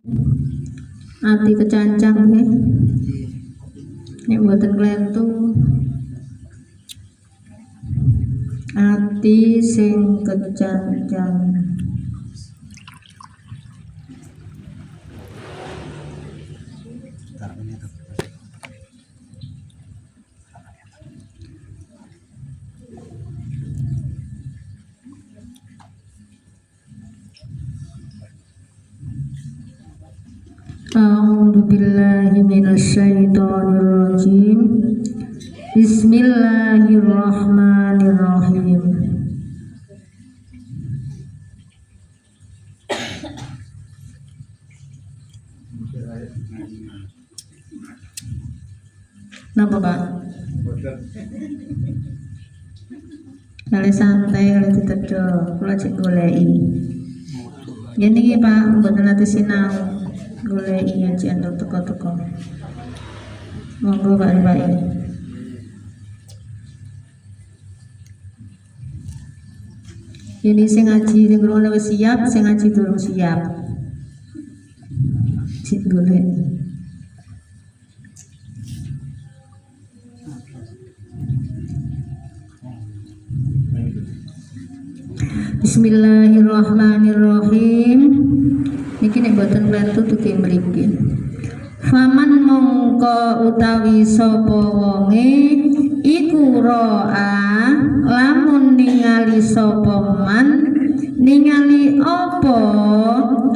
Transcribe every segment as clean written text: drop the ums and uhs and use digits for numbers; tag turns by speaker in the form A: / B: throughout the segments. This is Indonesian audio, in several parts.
A: ati kecancang nggih. Nek mboten klentu ati sing kecancang. A'udzu billahi minasyaitonir rajim. Bismillahirrahmanirrahim. Napa, Pak? Kali santai, kali ditedo, kula cek goleki. Yen iki Pak, mboten ate sinau. Goleki ngajian teko-teko. Monggo Pak ini. Ini sing ngaji sing ngono wis siap, sing ngaji durung siap. Cek goleki. Bismillahirrahmanirrahim. Niki nek boten klentu dugi mriki. Faman mongko utawi sapa wonge iku ro'a lamun ningali sapa man ningali apa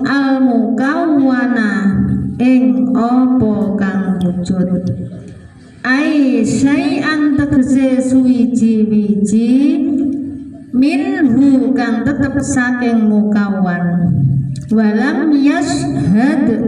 A: al mukawwana ing apa kang wujud. Ai syai'an tegese suwiji-wiji minhu kang tetep saking mukawan. Walam yashhadhu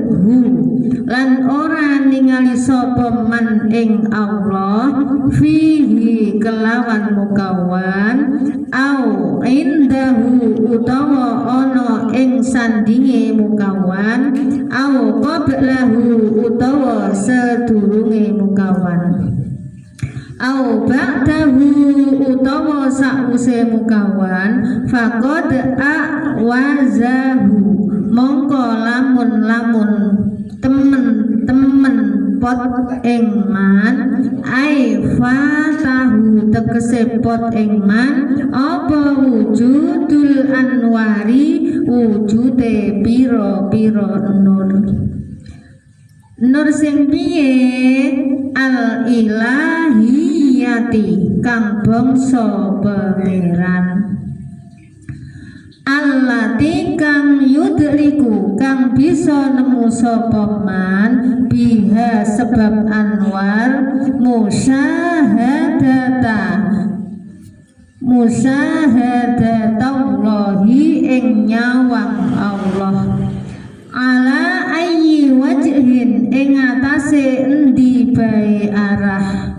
A: lan ora ningali sapa man ing Allah fihi kelawan mukawan au indahu utawa ana ing sandinge mukawan au qablahu utawa sedurunge mukawan au ba'dahu utawa sakwise mukawan faqad awazahu mongko lamun temen pot ing man ai fatahu tegese pot ing man apa wujudul anwari wujude pira-pira nur sing piye al ilahiyati kang bangsa pangeran allati kang yudriku kang bisa nemu sapa man biha sebab anwar musyahadatallahi ing nyawang Allah ala ayyi wajhin ing atase endi bae arah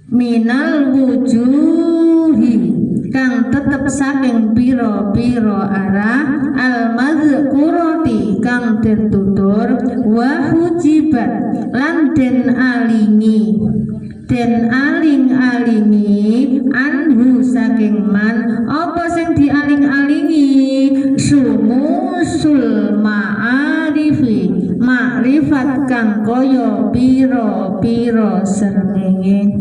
A: minal wujuhi kang tetep saking pira-pira arah al mazkurati kang ditutur wa hujibat lan den aling-alingi anhu saking man apa sing dialing-alingi sumusul ma'arifi makrifat kang kaya pira-pira srengenge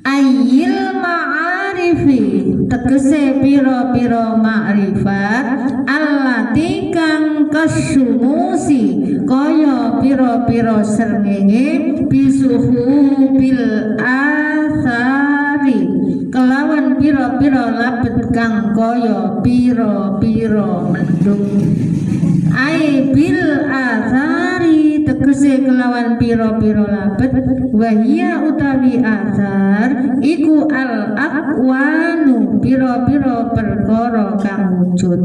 A: ayil ma'arifi tegese pira-pira makrifat allati kang kasumusi kaya pira-pira srengenge bisuhu bil asari kelawan pira-pira labet kang kaya pira-pira mendung ai bil asari tegese kelawan pira-pira labet wahia utawi asar iku al aqwanu pira-pira perkara kang wujud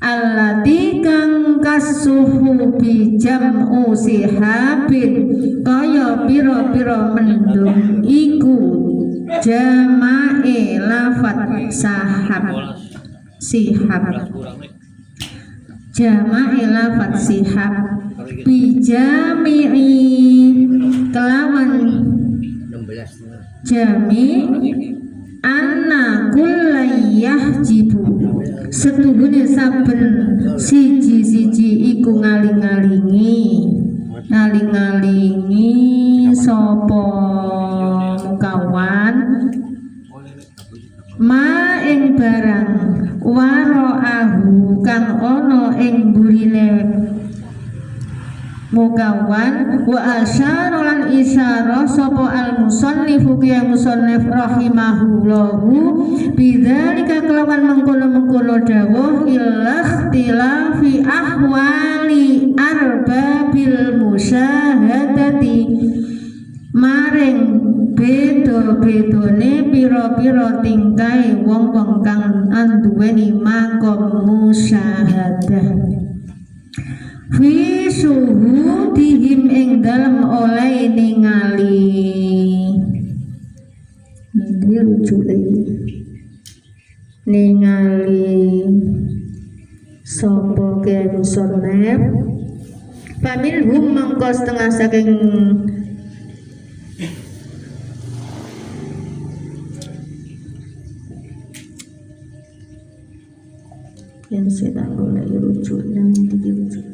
A: allati kang kasuhu bi jam'u sihabin kaya pira-pira mendung iku jamae lafat sihab jamae lafat sihab bijami'i kelawan jami anna kullayah jibu setuhune saben siji iku ngaling-ngalingi sapa mukawan ma ing barang waraahu kang ana ing burine mukawan wa asyara lan isyarah sapa al musannifu ya musannif rahimahullahu bidzalika kelawan mengkono-mengkono dawuh ikhtilafi ahwali arbabil musyahadati maring beda-bedane pira-pira tingkahe wong-wong kang anduweni makom musyahadah fi syuhudihim ing dalem oleh ningali iki rujuke ningali sapa ke musannif paminhum mangko setengah saking yang sedang boleh rujuk dan dirujuk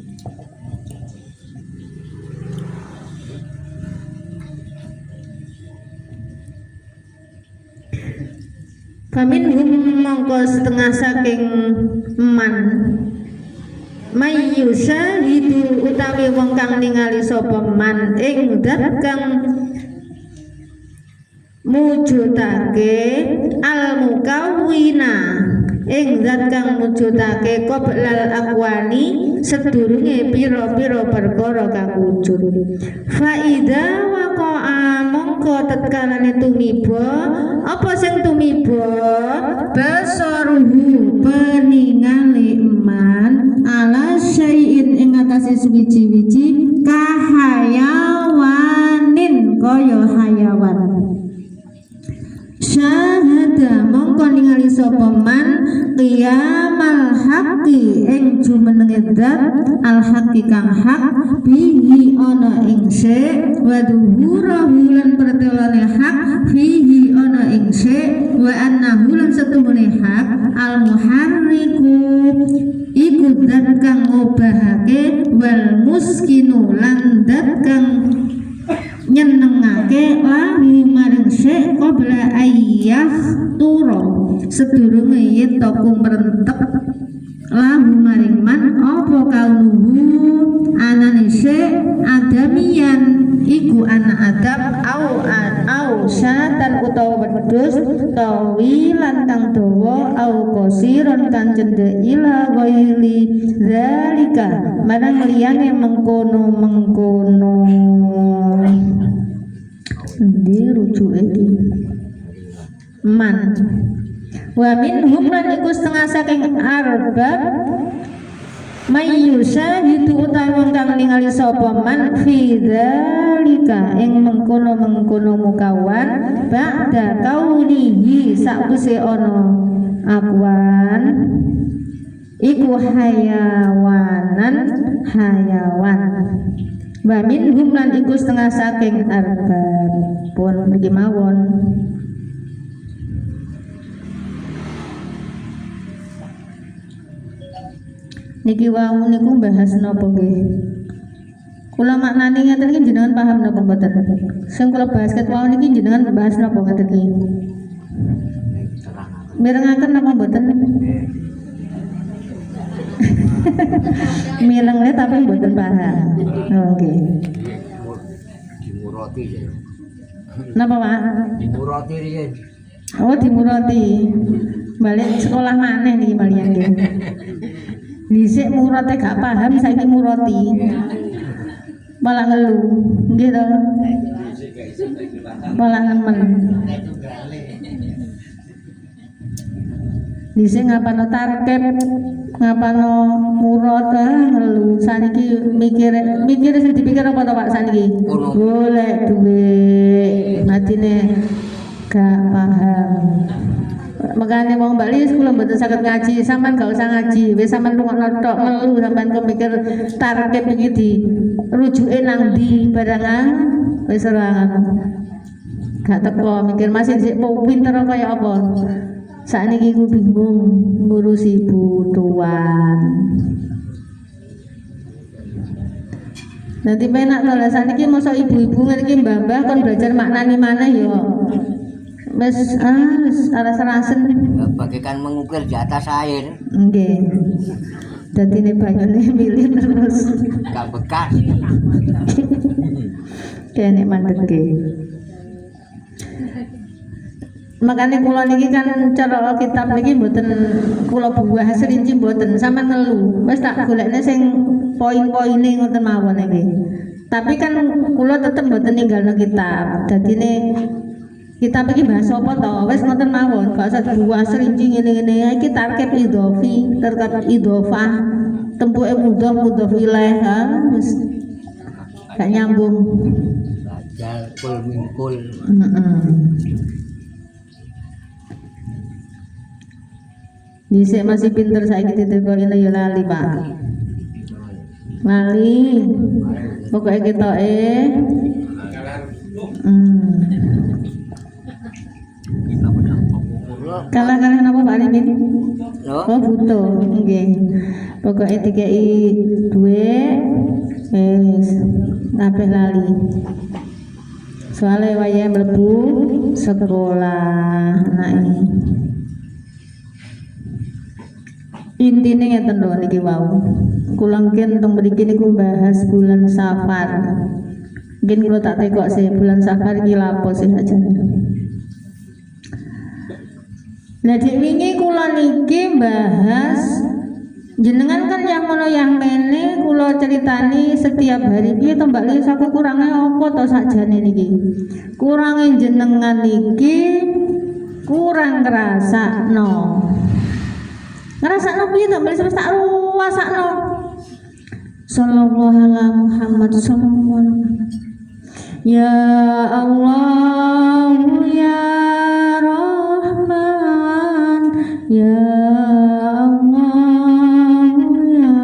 A: paminhum mangko setengah saking man mayyusa hidu utawi wong kang ningali sapa man ing dat kang mujudake al mukawwina ing zat kang mujudake qoblal akwani sedurunge pira-pira perkara kang wujud fa idza waqa'a mongko tatkalane tumiba apa sing tumiba basaruhu peningale iman ala syai'in ing atase suwiji-wiji kahayawanin kaya hayawan syahada mongko ningali sapa man qiyamal haqqi ing jumenenge zat al haqqi kang hak bihi ana ing syai wa dhuhurahu lan pertelane hak fihi ana ing syai wa annahu lan setumune hak al muharriku iku zat kang ngobahake wal muskinu lan zat kang nyenengake lahu maring syek qabla ayyah turo sedurunge yen toku merentek lahu maring man apa kaunuhu anane syek adamian iku anak adam au syatan utawa wedhus tawilan kang dawa au qasiron kang cendhek ila ghairi zalika marang liyane mengkono dirujuk iki man wa minhum lan iku setengah saking arbab mayyusa itu utawi wong kang ningali sapa man fi dzalika ing mengkono mukawan ba'da kaunihi sakwise ana akwan iku hayawan wa minhum lan iku setengah saking arbab pun niki mawon niki wau niku bahas napa nggih kula maknane ngeten iki jenengan paham napa mboten sing kula bahas ket wau niki jenengan bahas napa ngeten iki mirengaken napa mboten mileng tapi mboten paham oke
B: dimurati ya
A: napa Pak
B: dimurati riyen
A: oh dimurati balik sekolah maneh niki malian nggih dhisik murate gak paham saiki murati malah ngeluh nggih to malah nemen dhisik ngapano tarkeb ngapano murat ngeluh saniki mikir sing dipikir apa to Pak saniki golek duit matine gak paham makanya wong Bali kula mboten saged ngaji sampean gak usah ngaji wis sampean rungokno tok melu sampean kepikir target iki di rujuke nang ndi barangan wis ora gak teko mikir masih sik pinter kaya apa sakniki ku bingung ngurusi butuhan Nanti penak to lah saniki mosok ibu-ibu niki mbah-mbah kon belajar maknani maneh yo. Wis aras-arasen.
B: Bagaikan mengukir di atas air.
A: Nggih. Dadine banyune milih terus.
B: Gak bekas.
A: Kene mandeke. Makanya kula niki kan cara kitab niki mboten kula buah serinci mboten sampean ngelu. Wis tak golekne sing poin-poine ngoten mawon iki. Tapi kan kula tetep mboten ninggalno kitab. Dadine kitab iki bahasa apa to? Wis ngoten mawon, gak usah buah serinci ngene-ngene. Iki tarkib idhofi, tarkib idhofah. Tempuke mudhof ilaih wis gak nyambung.
B: Bajal kul mingkul.
A: Dhisik masih pinter saiki ditekoni ya lali, Pak. Lali. Pokoke ketoke kalah-kalah napa Pak Rimin? Oh, butuh. Nggih. Pokoke dikeki dhuwit wis kabeh lali. Soale wayahe mlebu sekolah anake. Intine ngeten lho niki wau. Kula ngen teng mriki niku bahas bulan Safar. Nggih kula tak tekok sih bulan Safar iki lapo sih ajane. Nah dik wingi kula niki bahas jenengan kan yang mono yang mene kula ceritani setiap hari piye to Mbak Lis aku kurange apa to sakjane niki. Kurange jenengan niki kurang ngrasakno. Ngrasakno piye to Mbak Lis tak ruwasakno. Sallallahu alaihi Muhammad sallallahu alaihi. Ya Allah ya Rahman ya Allah ya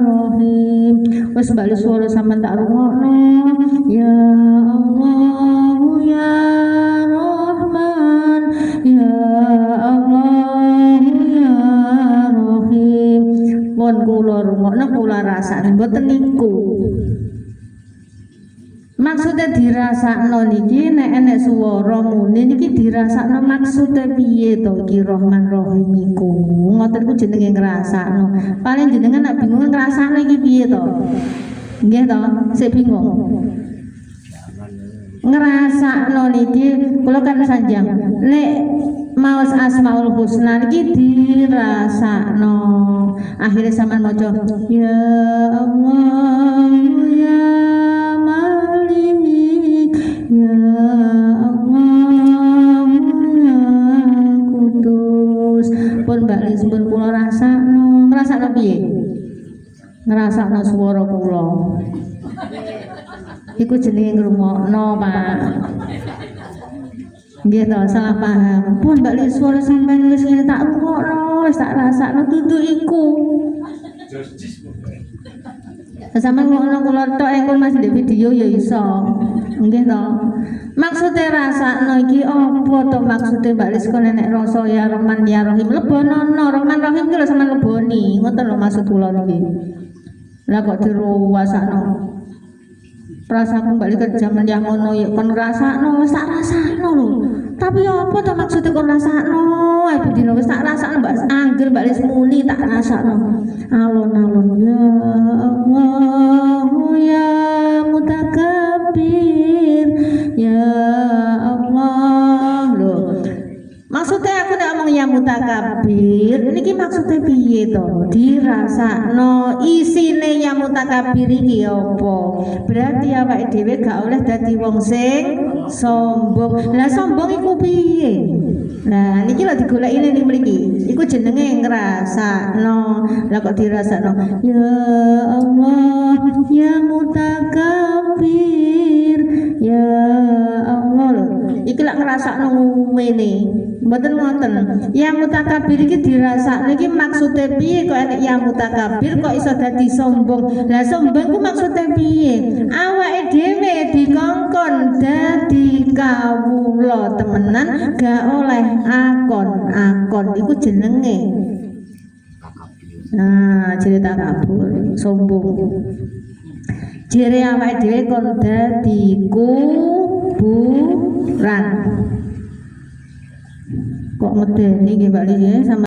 A: Rahim. Wes balik suara sampean tak rungokno. Ya Allah ya Rahman ya Allah ya Rahim. Pun kula rungokno kula rasane mboten niku. Maksudnya dirasakno niki nek enek swara muni niki dirasakno maksudnya piye to iki Rahman Rahim iku. Ngoten ku jenenge ngrasakno. Paling jenengan nek bingung ngrasakno iki piye to? Nggih to, sik bingung. Ngrasakno niki kula kan sanjang. Nek maos Asmaul Husna niki dirasakno. Akhirnya sampean maca ya Allah ya ya Allah ya Kudus. Pun Mbak Lis pun kula rasakno. Ngrasakno piye? Ngrasakno swara kula. Iku jenenge ngrungokno, Pak. Nggih to, salah paham. Pun Mbak Lis swara sampeyan wis ngene tak rungokno, wis tak rasakno dudu iku. Sampeyan ngono kula tok engko Mas ndek video ya iso. Nggih to. Maksude rasakno iki apa to maksude Mbak Lis kok nek rasa ya Rahman ya Rahim lebono Rahman Rahim ki lho sampeyan leboni. Ngoten lho maksud kula niki. Lah kok diruwasakno. Prasaku Mbak Lis jaman yang ngono ya kon rasakno wis tak rasakno lho. Tapi apa to maksude kon rasakno? Ae bedino wis tak rasakno Mbak angger Mbak Lis muni tak rasakno. Alon-alon ya Allah ya Mutakabbir ya Allah lho. Maksudnya aku nek ngomong ya Mutakabbir niki maksudnya piye to? Dirasakno isine ya Mutakabbir iki apa? Berarti awake dhewe gak oleh dadi wong sing sombong. Lah sombong iku piye? Nah niki lho digoleki ning mriki. Iku jenenge ngrasakno. Lah kok dirasakno? Ya Allah ya Mutakabbir ya Allah lho. Iki lak ngrasakno ngene. Mboten ngoten. Ya Mutakabbir iki dirasakno iki maksude piye kok enek ya Mutakabbir kok iso dadi sombong. Lah sombong ku maksude piye? Awake dhewe dikongkon dadi kawula temenan gak oleh akon iku jenenge. Nah, cerita kabur sombong. Jere awake dhewe kon dadi kuburan. Kok medeni nggih Mbak Li ya sama